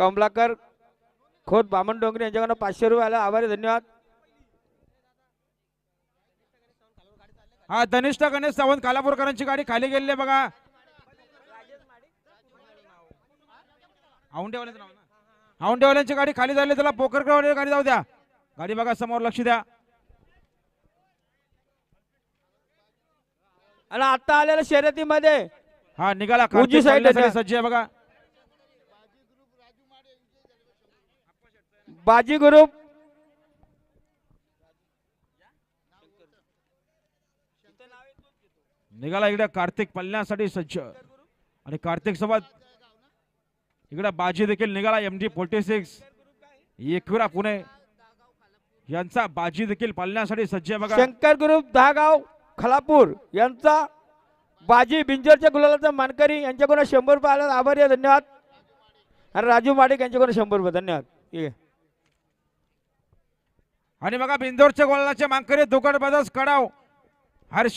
कमलाकर खोत बामण डोंगरे यांच्याकडून 500 रुपये आला, आभारी धन्यवाद. हा धनिष्ठ गणेश सावंत कालापूरकरांची गाडी खाली गेलेली आहे बघा. औंडेवाल्यांची गाडी खाली झाली, त्याला पोकरकर गाडी जाऊ द्या. गाडी बघा समोर, लक्ष द्या. आणि आता आलेल्या शर्यतीमध्ये हा निघाला उजवी साईड सज्ज आहे बघा. बाजी ग्रुप निघाला इकडे कार्तिक पळण्यासाठी सज्ज, आणि कार्तिक सोबत इकडे बाजी देखील निघाला. MD 46 एकविरा पुणे यांचा बाजी देखील पळण्यासाठी सज्ज आहे बघा. शंकर ग्रुप दहागाव खलापूर यांचा बाजी बिंजरच्या गुलालाचा मानकरी यांच्याकडून 100 रुपये आला, आभारी आहे धन्यवाद. आणि राजू माडिक यांच्याकडून 100 रुपये धन्यवाद. आणि बघा बिंदोरच्या गोलाचे मानकरी दुकान ब्रदर्स कडाव हर्ष